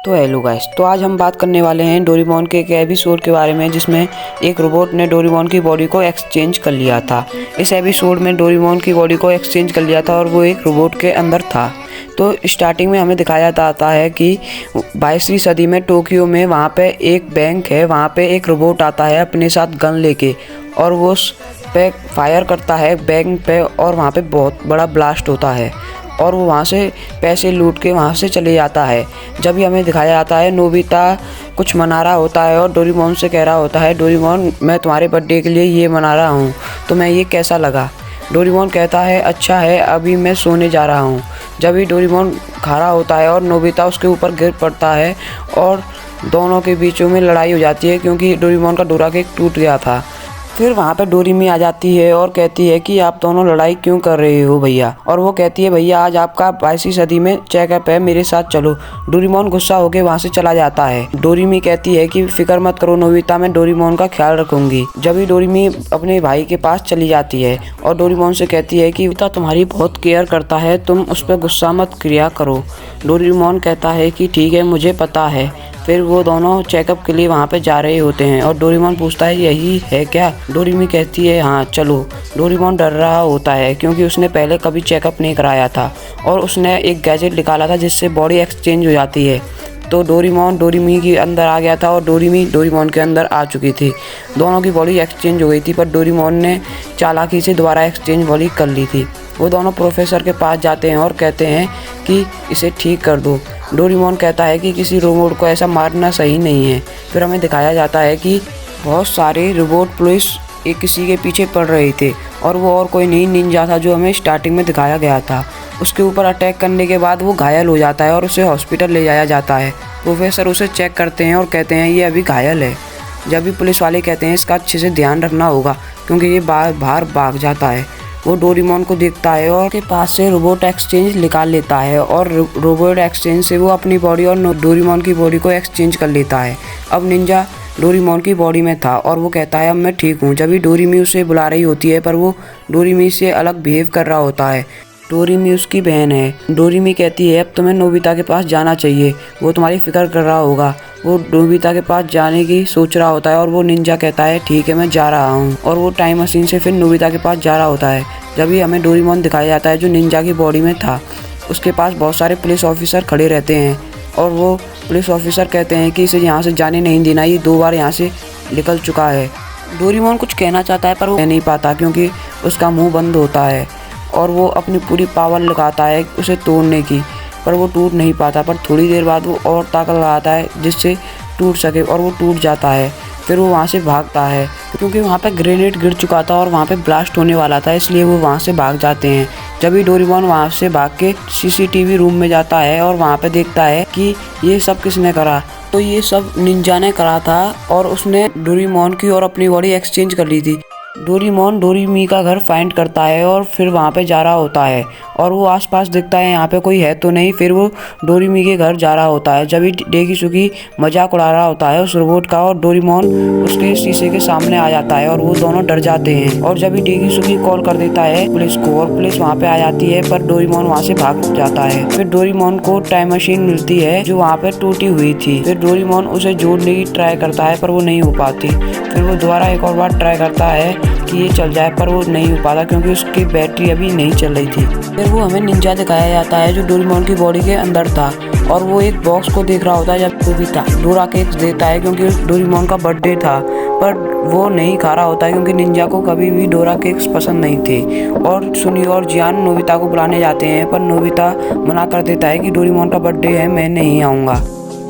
तो hello guys, तो आज हम बात करने वाले हैं डोरेमोन के एक एपिसोड के बारे में जिसमें एक रोबोट ने डोरेमोन की बॉडी को एक्सचेंज कर लिया था। इस एपिसोड में डोरेमोन की बॉडी को एक्सचेंज कर लिया था और वो एक रोबोट के अंदर था। तो स्टार्टिंग में हमें दिखाया जाता है कि 22वीं सदी में टोक्यो में वहाँ पे एक बैंक है, वहाँ पे एक रोबोट आता है अपने साथ गन लेके और वो उस पे फायर करता है बैंक पे और वहाँ पे बहुत बड़ा ब्लास्ट होता है और वो वहाँ से पैसे लूट के वहाँ से चले जाता है। जब भी हमें दिखाया जाता है नोबिता कुछ मना रहा होता है और डोरेमोन से कह रहा होता है, डोरेमोन मैं तुम्हारे बर्थडे के लिए ये मना रहा हूँ, तुम्हें ये कैसा लगा? डोरेमोन कहता है अच्छा है, अभी मैं सोने जा रहा हूँ। जब भी डोरेमोन खा रहा होता है और नोबिता उसके ऊपर गिर पड़ता है और दोनों के बीचों में लड़ाई हो जाती है क्योंकि डोरेमोन का डोरा केक टूट गया था। फिर वहाँ पे डोरेमी आ जाती है और कहती है कि आप दोनों लड़ाई क्यों कर रहे हो भैया? और वो कहती है भैया आज आपका 22वीं सदी में चेकअप है, मेरे साथ चलो। डोरेमोन गुस्सा होकर वहाँ से चला जाता है। डोरेमी कहती है कि फिक्र मत करो नोबिता, मैं डोरेमोन का ख्याल रखूंगी। जब भी डोरेमी अपने भाई के पास चली जाती है और डोरेमोन से कहती है कि नोबिता तुम्हारी बहुत केयर करता है, तुम उस पर गुस्सा मत किया करो। डोरेमोन कहता है कि ठीक है, मुझे पता है। फिर वो दोनों चेकअप के लिए वहाँ पे जा रहे होते हैं और डोरेमोन पूछता है यही है क्या? डोरेमी कहती है हाँ चलो। डोरेमोन डर रहा होता है क्योंकि उसने पहले कभी चेकअप नहीं कराया था और उसने एक गैजेट निकाला था जिससे बॉडी एक्सचेंज हो जाती है। तो डोरेमोन डोरेमी के अंदर आ गया था और डोरेमी डोरेमोन के अंदर आ चुकी थी। दोनों की बॉडी एक्सचेंज हो गई थी पर डोरेमोन ने चालाकी से दोबारा एक्सचेंज बॉडी कर ली थी। वो दोनों प्रोफेसर के पास जाते हैं और कहते हैं कि इसे ठीक कर दो। डोरेमोन कहता है कि किसी रोबोट को ऐसा मारना सही नहीं है। फिर हमें दिखाया जाता है कि बहुत सारे रोबोट पुलिस एक किसी के पीछे पड़ रहे थे और वो और कोई नहीं निंजा था जो हमें स्टार्टिंग में दिखाया गया था। उसके ऊपर अटैक करने के बाद वो घायल हो जाता है और उसे हॉस्पिटल ले जाया जाता है। प्रोफेसर उसे चेक करते हैं और कहते हैं ये अभी घायल है। जब भी पुलिस वाले कहते हैं इसका अच्छे से ध्यान रखना होगा क्योंकि ये बाहर भाग जाता है। वो डोरेमोन को देखता है और के पास से रोबोट एक्सचेंज निकाल लेता है और रोबोट एक्सचेंज से वो अपनी बॉडी और डोरेमोन की बॉडी को एक्सचेंज कर लेता है। अब निंजा डोरेमोन की बॉडी में था और वो कहता है अब मैं ठीक हूँ। जब भी डोरेमी उसे बुला रही होती है पर वो डोरेमी से अलग बिहेव कर रहा होता है। डोरेमी उसकी बहन है। डोरेमी कहती है अब तुम्हें नोबिता के पास जाना चाहिए, वो तुम्हारी फिक्र कर रहा होगा। वो नोबिता के पास जाने की सोच रहा होता है और वो निंजा कहता है ठीक है मैं जा रहा हूँ और वो टाइम मशीन से फिर नोबिता के पास जा रहा होता है। जब भी हमें डोरेमोन दिखाया जाता है जो निंजा की बॉडी में था, उसके पास बहुत सारे पुलिस ऑफिसर खड़े रहते हैं और वो पुलिस ऑफिसर कहते हैं कि इसे यहाँ से जाने नहीं देना, ये 2 बार यहाँ से निकल चुका है। डोरेमोन कुछ कहना चाहता है पर वो कह नहीं पाता क्योंकि उसका मुँह बंद होता है और वो अपनी पूरी पावर लगाता है उसे तोड़ने की, पर वो टूट नहीं पाता। पर थोड़ी देर बाद वो और ताकत लगाता है जिससे टूट सके और वो टूट जाता है। फिर वो वहाँ से भागता है क्योंकि वहाँ पे ग्रेनेड गिर चुका था और वहाँ पे ब्लास्ट होने वाला था, इसलिए वो वहाँ से भाग जाते हैं। जब भी डोरेमोन वहाँ से भाग के सीसीटीवी रूम में जाता है और वहाँ पे देखता है कि ये सब किसने करा, तो ये सब निंजा ने करा था और उसने डोरेमोन की और अपनी बॉडी एक्सचेंज कर ली थी। डोरेमोन डोरेमी का घर फाइंड करता है और फिर वहाँ पे जा रहा होता है और वो आसपास देखता है यहाँ पे कोई है तो नहीं। फिर वो डोरेमी के घर जा रहा होता है। जब भी डेकिसुकी मजाक उड़ा रहा होता है उस रोबोट का और डोरेमोन उसके शीशे के सामने आ जाता है और वो दोनों डर जाते हैं। और जब भी डेकिसुकी कॉल कर देता है पुलिस को और पुलिस वहाँ पे आ जाती है पर डोरेमोन वहाँ से भाग जाता है। फिर डोरेमोन को टाइम मशीन मिलती है जो वहाँ पे टूटी हुई थी। फिर डोरेमोन उसे जोड़ने की ट्राई करता है पर वो नहीं हो पाती। फिर वो दोबारा एक और बार ट्राई करता है कि ये चल जाए पर वो नहीं हो पाता क्योंकि उसकी बैटरी अभी नहीं चल रही थी। फिर वो हमें निंजा दिखाया जाता है जो डोरेमोन की बॉडी के अंदर था और वो एक बॉक्स को देख रहा होता है जब नोबिता डोरा केक्स देता है क्योंकि डोरेमोन का बर्थडे था, पर वो नहीं खा रहा होता है क्योंकि निंजा को कभी भी डोरा केक्स पसंद नहीं थे। और सुनी और जियान नोबिता को बुलाने जाते हैं पर नोबिता मना कर देता है कि डोरेमोन का बर्थडे है, मैं नहीं आऊँगा।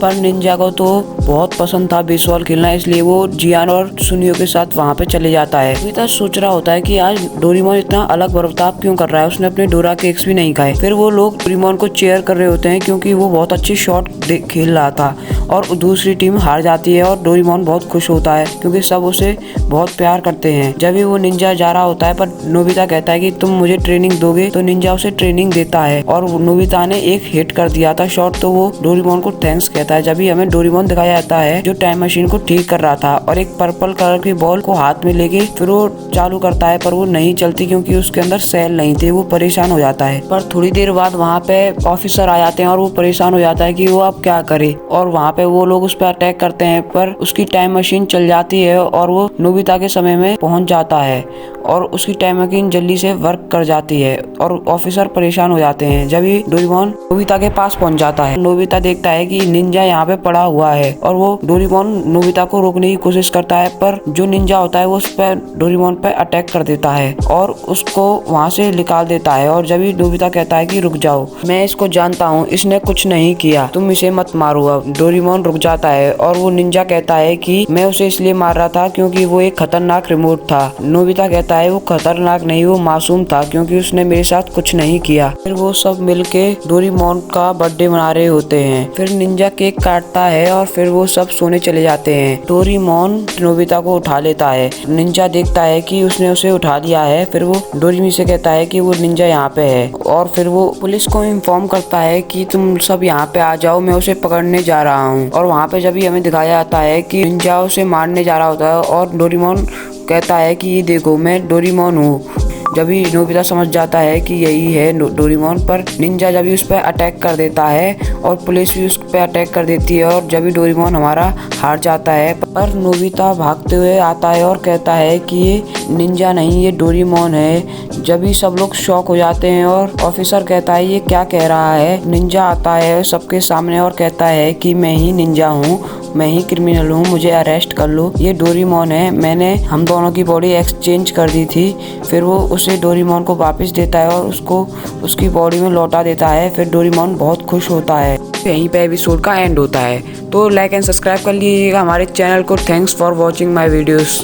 पर निंजा को तो बहुत पसंद था बेसबॉल खेलना, इसलिए वो जियान और सुनियो के साथ वहाँ पे चले जाता है। नोबिता सोच रहा होता है कि आज डोरेमोन इतना अलग बर्ताव क्यों कर रहा है, उसने अपने डोरा केक्स भी नहीं खाए। फिर वो लोग डोरेमोन को चेयर कर रहे होते हैं क्योंकि वो बहुत अच्छी शॉट खेल रहा था और दूसरी टीम हार जाती है और डोरेमोन बहुत खुश होता है क्योंकि सब उसे बहुत प्यार करते हैं। जब भी वो निंजा जा रहा होता है पर नोबिता कहता है कि तुम मुझे ट्रेनिंग दोगे, तो निंजा उसे ट्रेनिंग देता है और नोबिता ने एक हिट कर दिया था शॉट, तो वो डोरेमोन को थैंक्स कहता है। जब भी हमें डोरेमोन दिखाया जाता है जो टाइम मशीन को ठीक कर रहा था और एक पर्पल कलर की बॉल को हाथ में लेके फिर वो चालू करता है, पर वो नहीं चलती क्योंकि उसके अंदर सेल नहीं थे। वो परेशान हो जाता है, पर थोड़ी देर बाद वहाँ पे ऑफिसर आ जाते हैं और वो परेशान हो जाता है कि वो अब क्या करे, और वहाँ पे वो लोग उस पर अटैक करते हैं, पर उसकी टाइम मशीन चल जाती है और वो नोबिता के समय में पहुंच जाता है और उसकी टाइम मशीन जल्दी से वर्क कर जाती है और ऑफिसर परेशान हो जाते हैं। जब ही डोरेमोन नोबिता के पास पहुंच जाता है, नोबिता देखता है कि निंजा यहाँ पे पड़ा हुआ है और वो डोरेमोन नोबिता को रोकने की कोशिश करता है, पर जो निंजा होता है वो उस पर डोरेमोन पे अटैक कर देता है और उसको वहाँ से निकाल देता है। और जब ही नोबिता कहता है कि रुक जाओ, मैं इसको जानता हूँ, इसने कुछ नहीं किया, तुम इसे मत मारो। अब डोरेमोन रुक जाता है और वो निंजा कहता है कि मैं उसे इसलिए मार रहा था क्योंकि वो एक खतरनाक रिमोट था। नोबिता कहता है वो खतरनाक नहीं, वो मासूम था क्योंकि उसने मेरे साथ कुछ नहीं किया। फिर वो सब मिलके डोरेमोन का बर्थडे मना रहे होते हैं। फिर निंजा केक काटता है और फिर वो सब सोने चले जाते हैं। डोरेमोन नोबिता को उठा लेता है। निंजा देखता है कि उसने उसे उठा लिया है। फिर वो डोरेमी से कहता है कि वो निंजा यहाँ पे है और फिर वो पुलिस को इन्फॉर्म करता है कि तुम सब यहाँ पे आ जाओ, मैं उसे पकड़ने जा रहा हूँ। और वहाँ पे जब भी हमें दिखाया जाता है कि निंजा उसे मारने जा रहा होता है और डोरेमोन कहता है कि ये देखो मैं डोरेमोन हूँ। जब भी नोबिता समझ जाता है कि यही है डोरेमोन, पर निंजा जब भी उस पर अटैक कर देता है और पुलिस भी उस पर अटैक कर देती है और जब भी डोरेमोन हमारा हार जाता है, पर नोबिता भागते हुए आता है और कहता है कि ये निंजा नहीं, ये डोरेमोन है। जब भी सब लोग शॉक हो जाते हैं और ऑफिसर कहता है ये क्या कह रहा है। निंजा आता है सबके सामने और कहता है कि मैं ही निंजा हूँ, मैं ही क्रिमिनल हूँ, मुझे अरेस्ट कर लो, ये डोरेमोन है, मैंने हम दोनों की बॉडी एक्सचेंज कर दी थी। फिर वो उसे डोरेमोन को वापस देता है और उसको उसकी बॉडी में लौटा देता है। फिर डोरेमोन बहुत खुश होता है। यहीं पे एपिसोड का एंड होता है। तो लाइक एंड सब्सक्राइब कर लीजिएगा हमारे चैनल को। Thanks for watching my videos.